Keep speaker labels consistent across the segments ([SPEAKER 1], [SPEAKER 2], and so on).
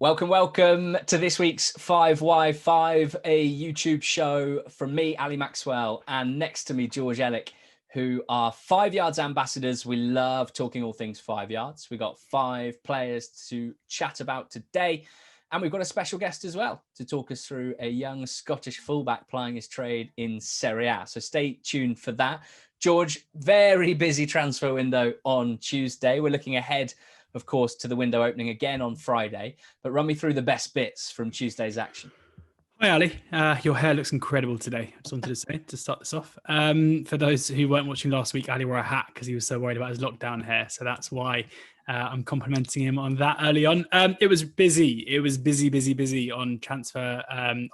[SPEAKER 1] Welcome to this week's 5Y5, a YouTube show from me, Ali Maxwell, and next to me, George Ellick, who are 5 Yards ambassadors. We love talking all things 5 Yards. We've got 5 players to chat about today, and we've got a special guest as well to talk us through a young Scottish fullback plying his trade in Serie A. So stay tuned for that. George, very busy transfer window on Tuesday. We're looking ahead, of course, to the window opening again on Friday, but run me through the best bits from Tuesday's action.
[SPEAKER 2] Hi, Ali. Your hair looks incredible today. I just wanted to say, to start this off. For those who weren't watching last week, Ali wore a hat because he was so worried about his lockdown hair. So that's why I'm complimenting him on that early on. It was busy. It was busy on transfer,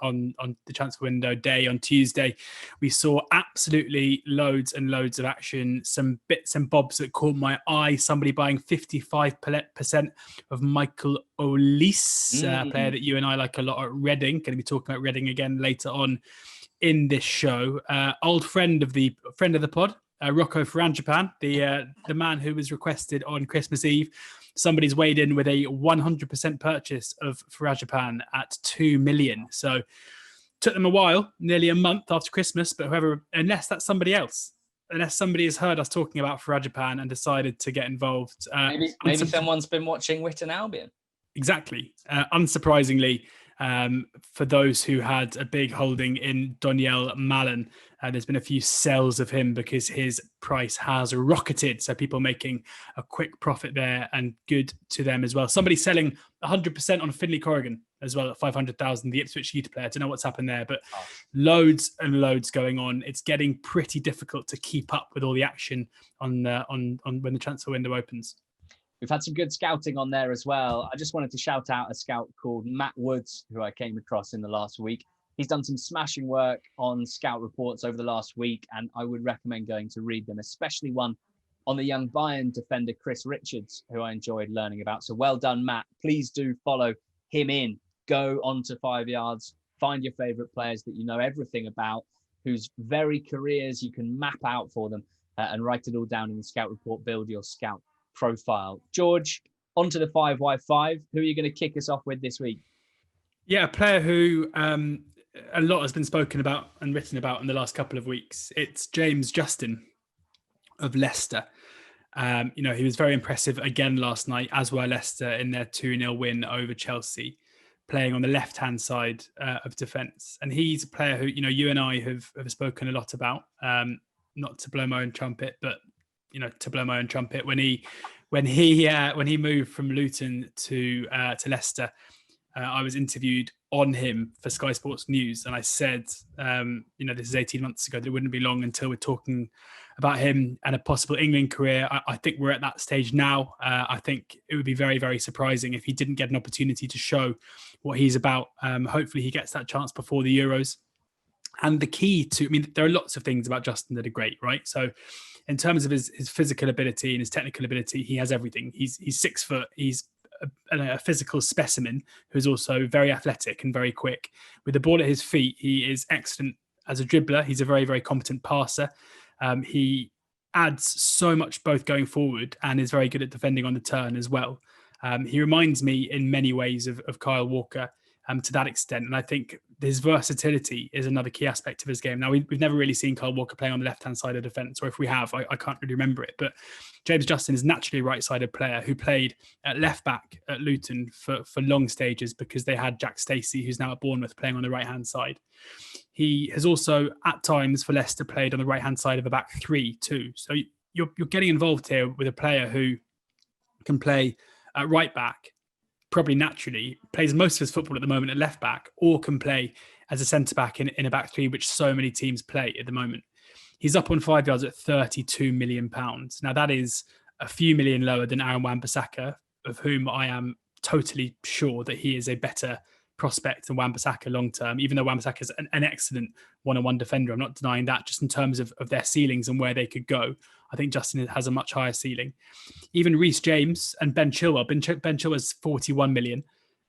[SPEAKER 2] on the transfer window day on Tuesday. We saw absolutely loads and loads of action, some bits and bobs that caught my eye. Somebody buying 55% of Michael Olise, a player that you and I like a lot at Reading. Going to be talking about Reading again later on in this show. Old friend of the pod, Rocco Frangipan, the man who was requested on Christmas Eve. Somebody's weighed in with a 100% purchase of Frangipan at 2 million. So took them a while, nearly a month after Christmas, but unless that's somebody else, unless somebody has heard us talking about Frangipan and decided to get involved.
[SPEAKER 1] Maybe someone's been watching Witten Albion.
[SPEAKER 2] Exactly. Unsurprisingly, for those who had a big holding in Doniel Malen, there's been a few sells of him because his price has rocketed. So people making a quick profit there, and good to them as well. Somebody selling 100% on Finlay Corrigan as well at 500,000, the Ipswich youth player. I don't know what's happened there, but loads and loads going on. It's getting pretty difficult to keep up with all the action on when the transfer window opens.
[SPEAKER 1] We've had some good scouting on there as well. I just wanted to shout out a scout called Matt Woods, who I came across in the last week. He's done some smashing work on scout reports over the last week, and I would recommend going to read them, especially one on the young Bayern defender, Chris Richards, who I enjoyed learning about. So well done, Matt. Please do follow him in. Go onto 5 Yards, find your favourite players that you know everything about, whose very careers you can map out for them, and write it all down in the scout report. Build your scout profile. George, onto the 5Y5. Who are you going to kick us off with this week?
[SPEAKER 2] Yeah, a player who a lot has been spoken about and written about in the last couple of weeks. It's James Justin of Leicester. He was very impressive again last night, as were Leicester in their 2-0 win over Chelsea, playing on the left-hand side of defence. And he's a player who, you and I have spoken a lot about, not to blow my own trumpet, but to blow my own trumpet when he moved from Luton to Leicester. I was interviewed on him for Sky Sports News, and I said, this is 18 months ago, that it wouldn't be long until we're talking about him and a possible England career. I think we're at that stage now. I think it would be very, very surprising if he didn't get an opportunity to show what he's about. Hopefully he gets that chance before the Euros. And the key there are lots of things about Justin that are great, right? So in terms of his physical ability and his technical ability, he has everything. He's 6 foot. He's a physical specimen who's also very athletic and very quick. With the ball at his feet, he is excellent as a dribbler. He's a very, very competent passer. He adds so much both going forward and is very good at defending on the turn as well. He reminds me in many ways of Kyle Walker to that extent. And I think his versatility is another key aspect of his game. Now, we've never really seen Kyle Walker playing on the left-hand side of defence, or if we have, I can't really remember it. But James Justin is naturally a right-sided player who played at left-back at Luton for long stages because they had Jack Stacey, who's now at Bournemouth, playing on the right-hand side. He has also, at times, for Leicester, played on the right-hand side of a back three too. So you're getting involved here with a player who can play at right-back, probably naturally, plays most of his football at the moment at left back, or can play as a centre back in a back three, which so many teams play at the moment. He's up on 5 Yards at £32 million. Now, that is a few million lower than Aaron Wan-Bissaka, of whom I am totally sure that he is a better prospect than Wan-Bissaka long term, even though Wan-Bissaka is an excellent one-on-one defender. I'm not denying that, just in terms of their ceilings and where they could go. I think Justin has a much higher ceiling. Even Reece James and Ben Chilwell. Ben Chilwell is 41 million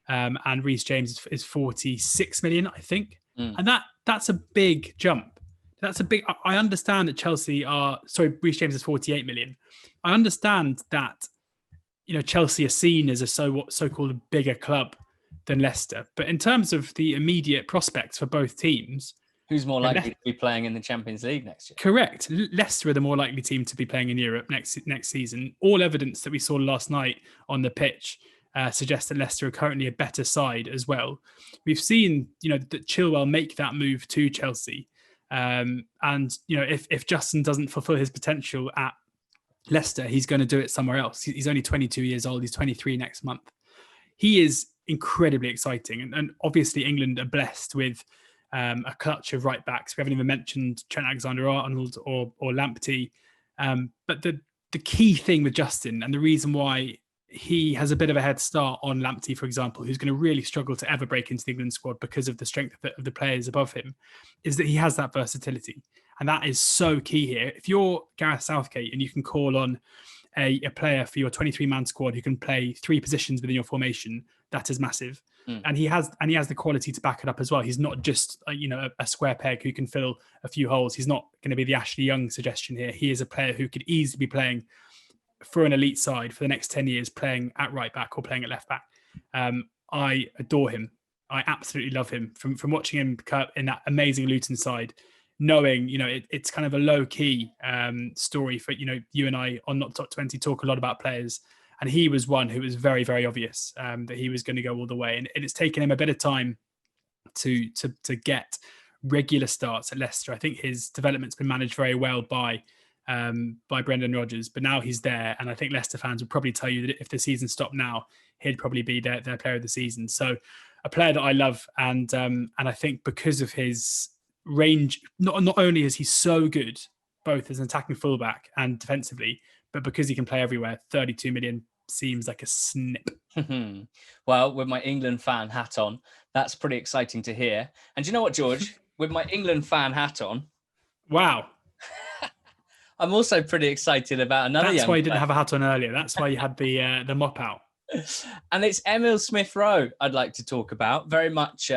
[SPEAKER 2] and Reece James is 46 million, I think. And that's a big jump. I understand that Reece James is 48 million. I understand that, Chelsea are seen as a so-called bigger club than Leicester. But in terms of the immediate prospects for both teams,
[SPEAKER 1] who's more likely to be playing in the Champions League next year?
[SPEAKER 2] Correct. Leicester are the more likely team to be playing in Europe next season. All evidence that we saw last night on the pitch suggests that Leicester are currently a better side as well. We've seen, that Chilwell make that move to Chelsea. And, if Justin doesn't fulfill his potential at Leicester, he's going to do it somewhere else. He's only 22 years old. He's 23 next month. He is incredibly exciting. And obviously England are blessed with a clutch of right backs. We haven't even mentioned Trent Alexander-Arnold or Lamptey. But the key thing with Justin, and the reason why he has a bit of a head start on Lamptey, for example, who's going to really struggle to ever break into the England squad because of the strength of the players above him, is that he has that versatility. And that is so key here. If you're Gareth Southgate and you can call on a player for your 23-man squad who can play 3 positions within your formation, that is massive. And he has the quality to back it up as well. He's not just a square peg who can fill a few holes. He's not going to be the Ashley Young suggestion here. He is a player who could easily be playing for an elite side for the next 10 years, playing at right back or playing at left back. I adore him. I absolutely love him. From watching him in that amazing Luton side, knowing it's kind of a low key story for you and I on Not Top 20 talk a lot about players. And he was one who was very, very obvious that he was going to go all the way. And it's taken him a bit of time to get regular starts at Leicester. I think his development's been managed very well by Brendan Rodgers, but now he's there. And I think Leicester fans would probably tell you that if the season stopped now, he'd probably be their player of the season. So a player that I love. And I think because of his range, not only is he so good, both as an attacking fullback and defensively, but because he can play everywhere, 32 million seems like a snip.
[SPEAKER 1] Well, with my England fan hat on, that's pretty exciting to hear. And do you know what, George? With my England fan hat on,
[SPEAKER 2] wow,
[SPEAKER 1] I'm also pretty excited about another.
[SPEAKER 2] That's why you didn't have a hat on earlier. That's why you had the mop out.
[SPEAKER 1] And it's Emile Smith-Rowe I'd like to talk about. Very much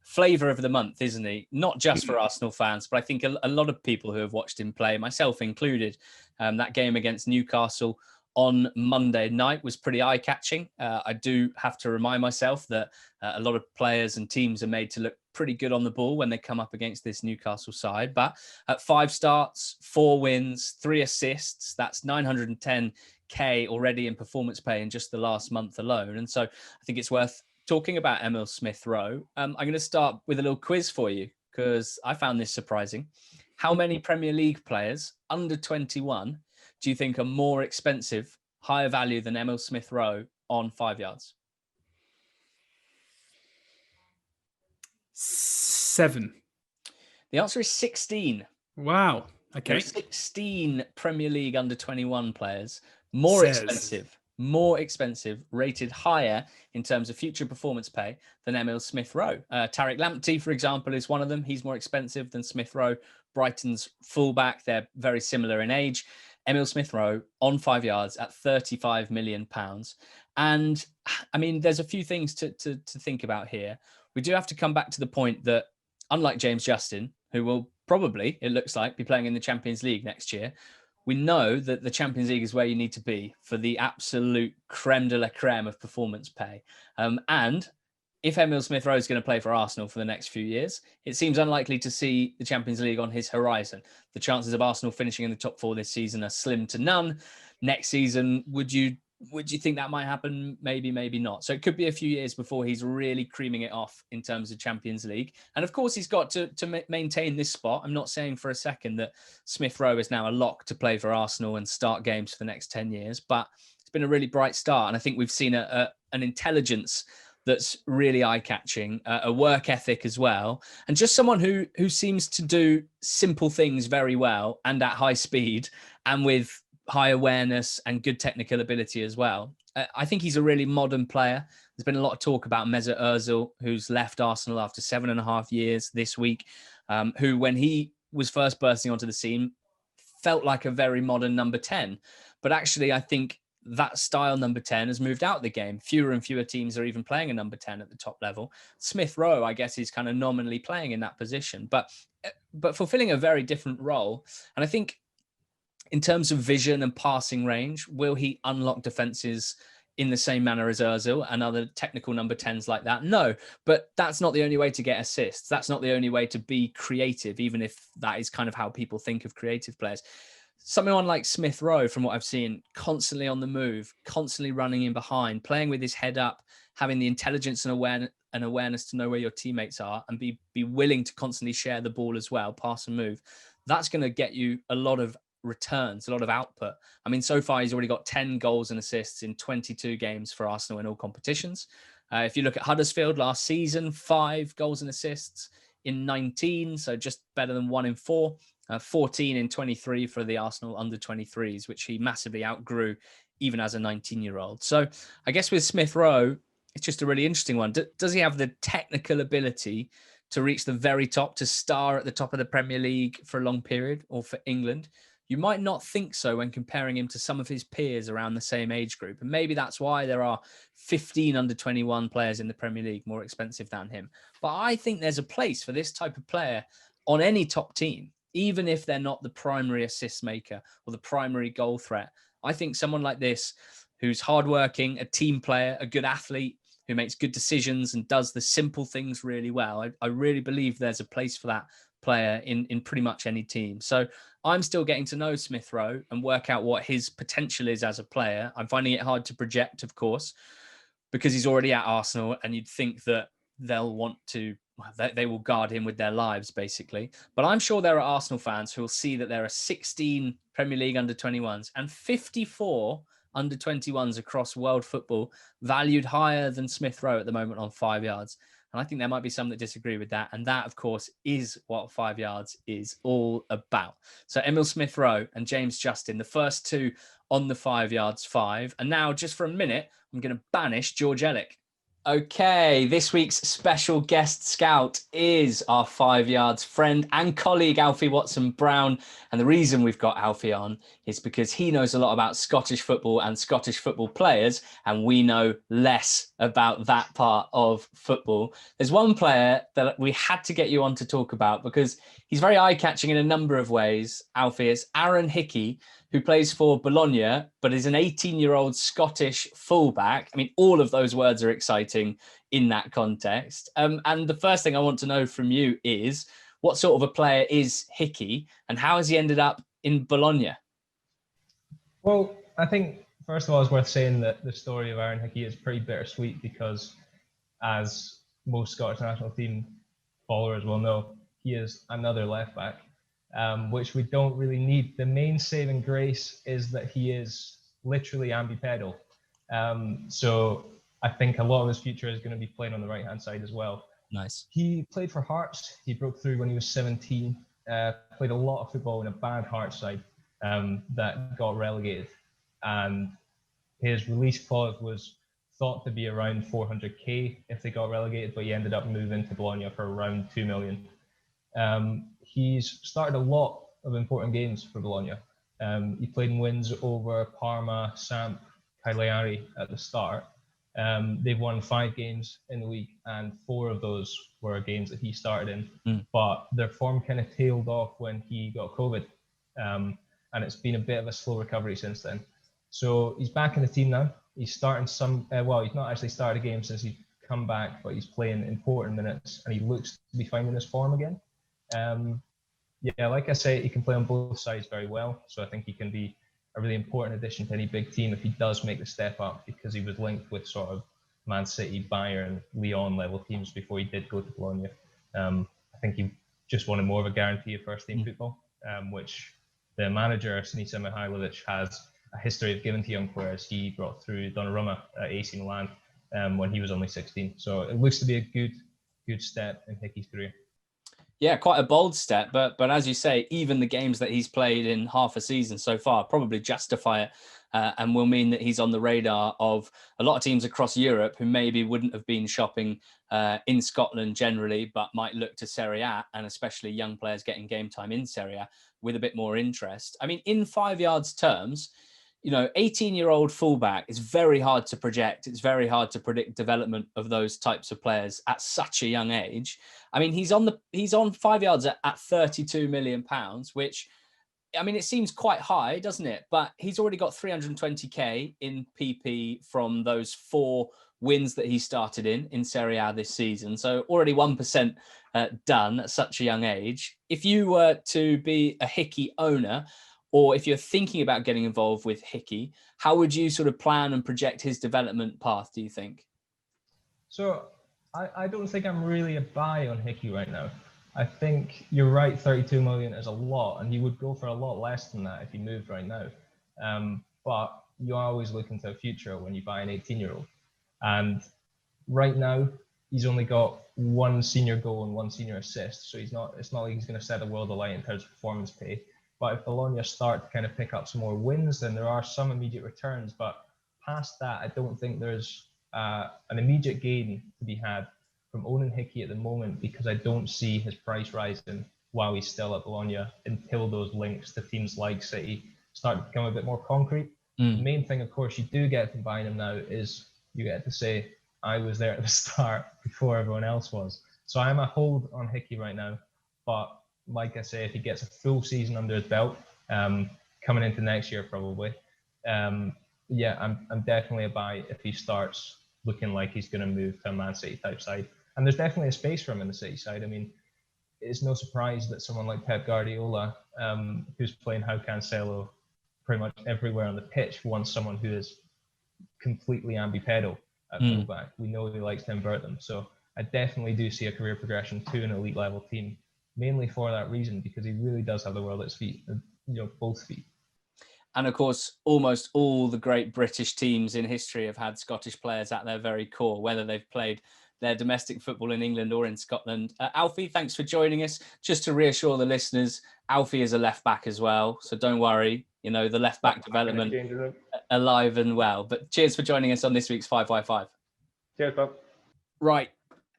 [SPEAKER 1] flavour of the month, isn't he? Not just for Arsenal fans, but I think a lot of people who have watched him play, myself included. That game against Newcastle on Monday night was pretty eye-catching. I do have to remind myself that a lot of players and teams are made to look pretty good on the ball when they come up against this Newcastle side. But at 5 starts, 4 wins, 3 assists, that's 910k already in performance pay in just the last month alone. And so I think it's worth talking about Emile Smith-Rowe. I'm going to start with a little quiz for you because I found this surprising. How many Premier League players under 21 do you think are more expensive, higher value than Emile Smith-Rowe on 5 yards?
[SPEAKER 2] 7.
[SPEAKER 1] The answer is 16.
[SPEAKER 2] Wow. Okay.
[SPEAKER 1] There are 16 Premier League under 21 players, more expensive, rated higher in terms of future performance pay than Emile Smith-Rowe. Tariq Lamptey, for example, is one of them. He's more expensive than Smith-Rowe. Brighton's fullback, they're very similar in age. Emile Smith-Rowe on 5 yards at £35 million. And I mean, there's a few things to think about here. We do have to come back to the point that unlike James Justin, who will probably, it looks like, be playing in the Champions League next year, we know that the Champions League is where you need to be for the absolute creme de la creme of performance pay. And if Emile Smith-Rowe is going to play for Arsenal for the next few years, it seems unlikely to see the Champions League on his horizon. The chances of Arsenal finishing in the top 4 this season are slim to none. Next season, would you think that might happen? Maybe, maybe not. So it could be a few years before he's really creaming it off in terms of Champions League. And of course, he's got to maintain this spot. I'm not saying for a second that Smith-Rowe is now a lock to play for Arsenal and start games for the next 10 years, but it's been a really bright start. And I think we've seen an intelligence that's really eye-catching, a work ethic as well, and just someone who seems to do simple things very well and at high speed and with high awareness and good technical ability as well. I think he's a really modern player. There's been a lot of talk about Mesut Ozil, who's left Arsenal after 7.5 years this week, who, when he was first bursting onto the scene, felt like a very modern number 10. But actually, I think that style number 10 has moved out of the game. Fewer and fewer teams are even playing a number 10 at the top level. Smith-Rowe, I guess, is kind of nominally playing in that position, but fulfilling a very different role. And I think in terms of vision and passing range, will he unlock defenses in the same manner as Ozil and other technical number 10s like that? No, but that's not the only way to get assists. That's not the only way to be creative, even if that is kind of how people think of creative players. Someone like Smith Rowe, from what I've seen, constantly on the move, constantly running in behind, playing with his head up, having the intelligence and awareness to know where your teammates are, and be willing to constantly share the ball as well, pass and move. That's going to get you a lot of returns, a lot of output. I mean, so far he's already got 10 goals and assists in 22 games for Arsenal in all competitions. If you look at Huddersfield last season, 5 goals and assists in 19, so just better than 1 in 4. 14 in 23 for the Arsenal under 23s, which he massively outgrew even as a 19-year-old. So I guess with Smith Rowe, it's just a really interesting one. Does he have the technical ability to reach the very top, to star at the top of the Premier League for a long period, or for England? You might not think so when comparing him to some of his peers around the same age group. And maybe that's why there are 15 under 21 players in the Premier League more expensive than him. But I think there's a place for this type of player on any top team, even if they're not the primary assist maker or the primary goal threat. I think someone like this, who's hardworking, a team player, a good athlete, who makes good decisions and does the simple things really well, I really believe there's a place for that player in pretty much any team. So I'm still getting to know Smith Rowe and work out what his potential is as a player. I'm finding it hard to project, of course, because he's already at Arsenal, and you'd think that they'll want to, they will guard him with their lives, basically. But I'm sure there are Arsenal fans who will see that there are 16 Premier League under 21s and 54 under 21s across world football valued higher than Smith Rowe at the moment on 5 yards. And I think there might be some that disagree with that. And that, of course, is what 5 yards is all about. So Emile Smith Rowe and James Justin, the first two on the 5 yards 5. And now, just for a minute, I'm going to banish George Ellick. Okay, this week's special guest scout is our 5 yards friend and colleague, Alfie WatsonBrown. And the reason we've got Alfie on is because he knows a lot about Scottish football and Scottish football players, and we know less about that part of football. There's one player that we had to get you on to talk about because he's very eye-catching in a number of ways, Alfie. It's Aaron Hickey, who plays for Bologna, but is an 18-year-old Scottish fullback. I mean, all of those words are exciting in that context. And the first thing I want to know from you is, what sort of a player is Hickey, and how has he ended up in Bologna?
[SPEAKER 3] Well, I think, first of all, it's worth saying that the story of Aaron Hickey is pretty bittersweet because, as most Scottish national team followers will know, he is another left-back. Which we don't really need. The main saving grace is that he is literally ambipedal. So I think a lot of his future is going to be playing on the right-hand side as well.
[SPEAKER 1] Nice.
[SPEAKER 3] He played for Hearts. He broke through when he was 17, played a lot of football in a bad Hearts side that got relegated. And his release clause was thought to be around 400k if they got relegated, but he ended up moving to Bologna for around 2 million. He's started a lot of important games for Bologna. He played in wins over Parma, Samp, Cagliari at the start. They've won 5 games in the league, and 4 of those were games that he started in. But their form kind of tailed off when he got COVID, and it's been a bit of a slow recovery since then. So he's back in the team now. He's starting some. He's not actually started a game since he's come back, but he's playing important minutes, and he looks to be finding his form again. Like I say, he can play on both sides very well. So I think he can be a really important addition to any big team if he does make the step up, because he was linked with sort of Man City, Bayern, Lyon level teams before he did go to Bologna. I think he just wanted more of a guarantee of first team football, which the manager, Sinisa Mihailovic, has a history of giving to young players. He brought through Donnarumma at AC Milan when he was only 16. So it looks to be a good step in Hickey's career.
[SPEAKER 1] Yeah, quite a bold step, but as you say, even the games that he's played in half a season so far probably justify it, and will mean that he's on the radar of a lot of teams across Europe who maybe wouldn't have been shopping in Scotland generally, but might look to Serie A, and especially young players getting game time in Serie A with a bit more interest. I mean, in 5 yards terms, 18-year-old fullback is very hard to project. It's very hard to predict development of those types of players at such a young age. I mean, he's on 5 yards at 32 million pounds, which I mean, it seems quite high, doesn't it? But he's already got 320k in PP from those 4 wins that he started in Serie A this season. So already 1% done at such a young age. If you were to be a Hickey owner, or if you're thinking about getting involved with Hickey, how would you sort of plan and project his development path, do you think?
[SPEAKER 3] So I don't think I'm really a buy on Hickey right now. I think you're right, 32 million is a lot, and he would go for a lot less than that if he moved right now. But you always look into the future when you buy an 18-year-old. And right now, he's only got 1 senior goal and 1 senior assist. So it's not like he's going to set the world alight in terms of performance pay. But if Bologna start to kind of pick up some more wins, then there are some immediate returns. But past that, I don't think there's an immediate gain to be had from owning Hickey at the moment, because I don't see his price rising while he's still at Bologna until those links to teams like City start to become a bit more concrete. The main thing, of course, you do get from buying him now is you get to say, I was there at the start before everyone else was. So I'm a hold on Hickey right now. But like I say, if he gets a full season under his belt, coming into next year probably, I'm definitely a buy if he starts looking like he's going to move to a Man City type side. And there's definitely a space for him in the City side. I mean, it's no surprise that someone like Pep Guardiola, who's playing How Cancelo pretty much everywhere on the pitch, wants someone who is completely ambipedal at fullback. We know he likes to invert them. So I definitely do see a career progression to an elite level team, mainly for that reason, because he really does have the world at his feet, both feet.
[SPEAKER 1] And of course, almost all the great British teams in history have had Scottish players at their very core, whether they've played their domestic football in England or in Scotland. Alfie, thanks for joining us. Just to reassure the listeners, Alfie is a left back as well. So don't worry, the left back development alive and well. But cheers for joining us on this week's 5x5.
[SPEAKER 3] Cheers, Bob.
[SPEAKER 1] Right.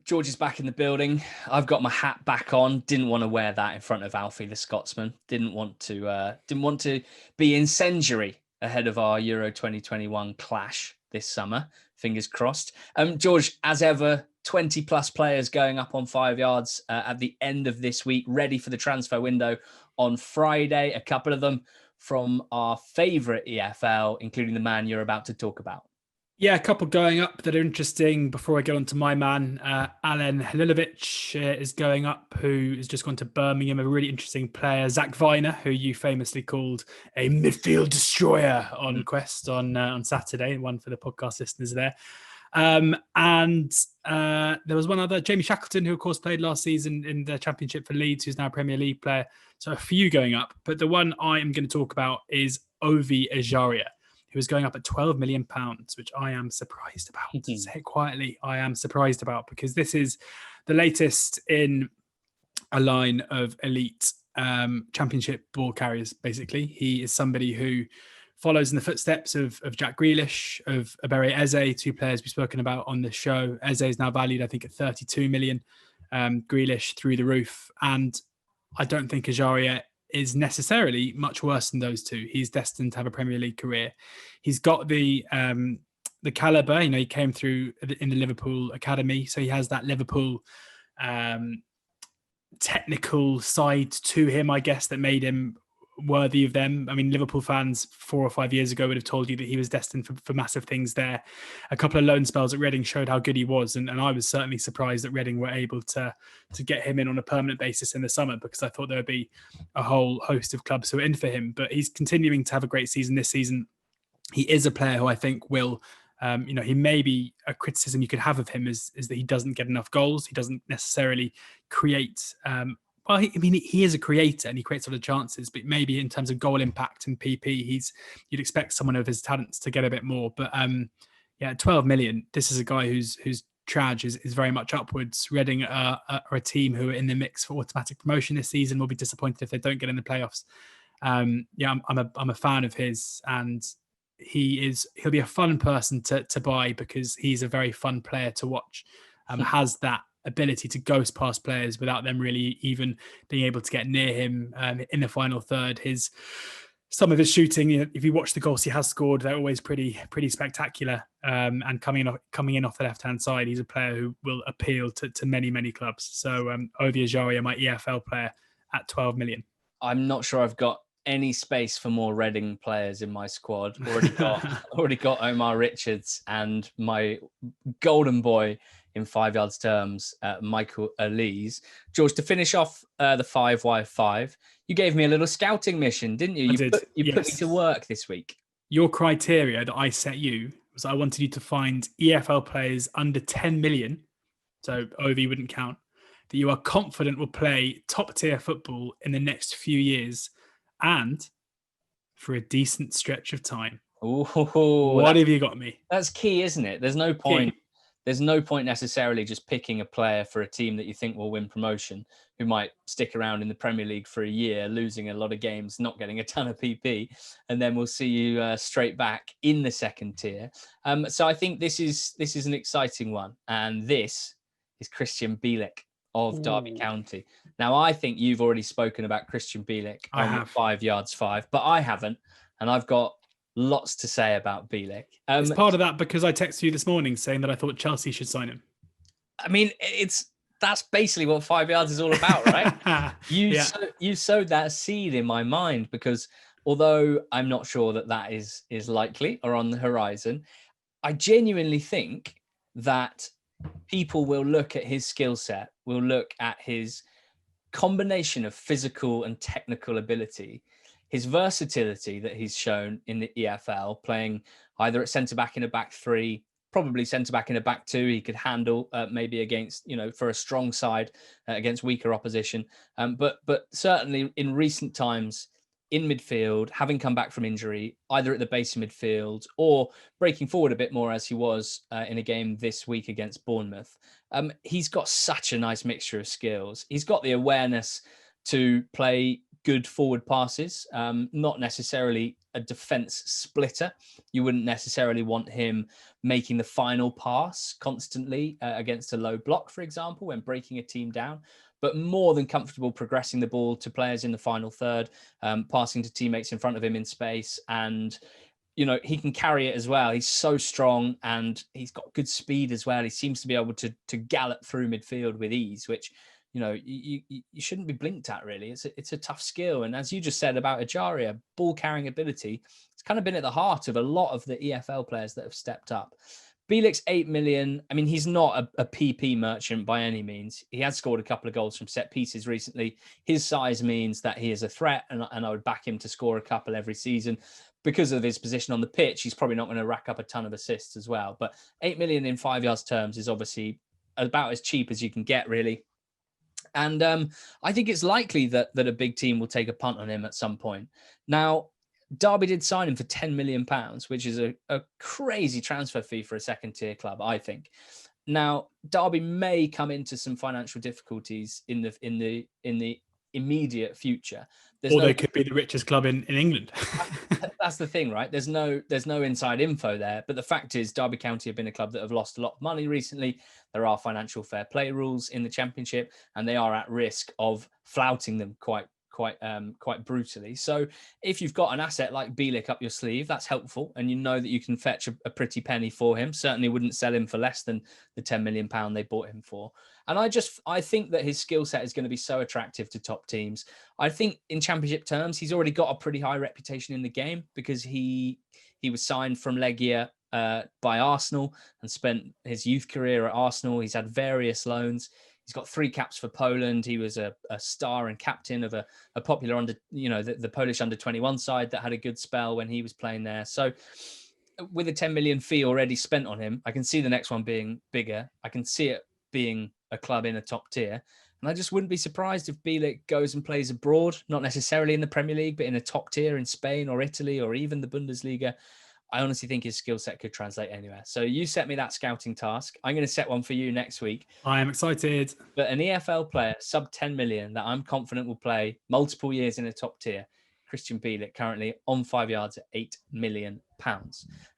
[SPEAKER 1] George is back in the building. I've got my hat back on. Didn't want to wear that in front of Alfie, the Scotsman. Didn't want to be incendiary ahead of our Euro 2021 clash this summer. Fingers crossed. George, as ever, 20 plus players going up on 5 yards at the end of this week, ready for the transfer window on Friday. A couple of them from our favourite EFL, including the man you're about to talk about.
[SPEAKER 2] Yeah, a couple going up that are interesting. Before I get on to my man, Alen Halilovic is going up, who has just gone to Birmingham, a really interesting player. Zach Viner, who you famously called a midfield destroyer on Quest on Saturday, one for the podcast listeners there. And there was one other, Jamie Shackleton, who of course played last season in the Championship for Leeds, who's now a Premier League player. So a few going up. But the one I am going to talk about is Ovi Ejaria, who is going up at £12 million, which I am surprised about. Say it quietly, I am surprised about, because this is the latest in a line of elite Championship ball carriers, basically. He is somebody who follows in the footsteps of Jack Grealish, of Ebere Eze, 2 players we've spoken about on this show. Eze is now valued, I think, at 32 million. Grealish through the roof. And I don't think Ejaria is necessarily much worse than those two. He's destined to have a Premier League career. He's got the caliber. He came through in the Liverpool academy, so he has that Liverpool technical side to him, I guess, that made him worthy of them. I mean, Liverpool fans 4 or 5 years ago would have told you that he was destined for massive things there. A couple of loan spells at Reading showed how good he was, and I was certainly surprised that Reading were able to get him in on a permanent basis in the summer, because I thought there would be a whole host of clubs who are in for him. But he's continuing to have a great season this season. He is a player who I think will, he may be a criticism you could have of him is that he doesn't get enough goals. He doesn't necessarily create he is a creator and he creates a lot of chances, but maybe in terms of goal impact and PP, you'd expect someone of his talents to get a bit more. But at 12 million, this is a guy whose traj is very much upwards. Reading are a team who are in the mix for automatic promotion this season. Will be disappointed if they don't get in the playoffs. I'm a fan of his, and he'll be a fun person to buy, because he's a very fun player to watch. Has that ability to ghost past players without them really even being able to get near him in the final third. Some of his shooting, if you watch the goals he has scored, they're always pretty spectacular. And coming in off the left-hand side, he's a player who will appeal to many clubs. So Ovi Ejaria, my EFL player, at 12 million.
[SPEAKER 1] I'm not sure I've got any space for more Reading players in my squad. Already got Omar Richards and my golden boy in 5 yards terms, Michael Elise. George, to finish off the 5y5, you gave me a little scouting mission, didn't you? You put me to work this week.
[SPEAKER 2] Your criteria that I set you was I wanted you to find EFL players under 10 million, so over you wouldn't count, that you are confident will play top tier football in the next few years and for a decent stretch of time.
[SPEAKER 1] Ooh,
[SPEAKER 2] what have you got me?
[SPEAKER 1] That's key, isn't it? There's no point. There's no point necessarily just picking a player for a team that you think will win promotion, who might stick around in the Premier League for a year, losing a lot of games, not getting a ton of PP, and then we'll see you straight back in the second tier. So I think this is an exciting one, and this is Christian Bielik of Derby County. Now, I think you've already spoken about Christian Bielik on 5 yards 5, but I haven't, and I've got lots to say about Bielik.
[SPEAKER 2] It's part of that because I texted you this morning saying that I thought Chelsea should sign him.
[SPEAKER 1] I mean, that's basically what 5 yards is all about, right? You sowed that seed in my mind, because although I'm not sure that is likely or on the horizon, I genuinely think that people will look at his skill set, will look at his combination of physical and technical ability, his versatility that he's shown in the EFL, playing either at centre-back in a back three, probably centre-back in a back two. He could handle maybe against, for a strong side against weaker opposition. But certainly in recent times in midfield, having come back from injury, either at the base of midfield or breaking forward a bit more as he was in a game this week against Bournemouth, he's got such a nice mixture of skills. He's got the awareness to play good forward passes, not necessarily a defense splitter. You wouldn't necessarily want him making the final pass constantly against a low block, for example, when breaking a team down, but more than comfortable progressing the ball to players in the final third, passing to teammates in front of him in space. And, he can carry it as well. He's so strong and he's got good speed as well. He seems to be able to gallop through midfield with ease, which, you shouldn't be blinked at, really. It's a tough skill. And as you just said about Ajaria, ball carrying ability, it's kind of been at the heart of a lot of the EFL players that have stepped up. Bielik's 8 million. I mean, he's not a PP merchant by any means. He has scored a couple of goals from set pieces recently. His size means that he is a threat, and I would back him to score a couple every season. Because of his position on the pitch, he's probably not going to rack up a ton of assists as well. But 8 million in 5 yards terms is obviously about as cheap as you can get, really. And I think it's likely that a big team will take a punt on him at some point. Now, Derby did sign him for £10 million, which is a crazy transfer fee for a second-tier club, I think. Now, Derby may come into some financial difficulties in the immediate future.
[SPEAKER 2] They could be the richest club in England.
[SPEAKER 1] That's the thing, right? There's no inside info there. But the fact is, Derby County have been a club that have lost a lot of money recently. There are financial fair play rules in the Championship, and they are at risk of flouting them quite brutally. So if you've got an asset like Bielik up your sleeve, that's helpful, and you know that you can fetch a pretty penny for him. Certainly wouldn't sell him for less than the £10 million they bought him for. And I think that his skill set is going to be so attractive to top teams. I think in Championship terms, he's already got a pretty high reputation in the game, because he was signed from Legia by Arsenal and spent his youth career at Arsenal. He's had various loans. He's got 3 caps for Poland. He was a star and captain of a popular the Polish under-21 side that had a good spell when he was playing there. So with a 10 million fee already spent on him, I can see the next one being bigger. I can see it being a club in a top tier. And I just wouldn't be surprised if Bielik goes and plays abroad, not necessarily in the Premier League, but in a top tier in Spain or Italy or even the Bundesliga. I honestly think his skill set could translate anywhere. So you set me that scouting task. I'm going to set one for you next week.
[SPEAKER 2] I am excited.
[SPEAKER 1] But an EFL player sub 10 million that I'm confident will play multiple years in a top tier, Christian Bielik, currently on 5 yards at £8 million.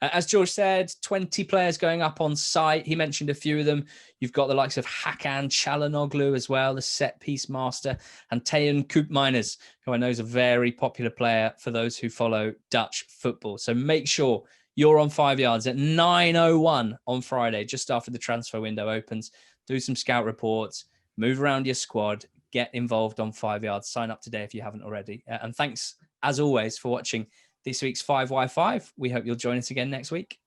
[SPEAKER 1] As George said, 20 players going up on site. He mentioned a few of them. You've got the likes of Hakan Çalhanoğlu as well, the set piece master, and Teun Koopmeiners, who I know is a very popular player for those who follow Dutch football. So make sure you're on 5 yards at 9:01 on Friday, just after the transfer window opens. Do some scout reports, move around your squad, get involved on 5 yards. Sign up today if you haven't already. And thanks as always, for watching this week's 5Y5. We hope you'll join us again next week.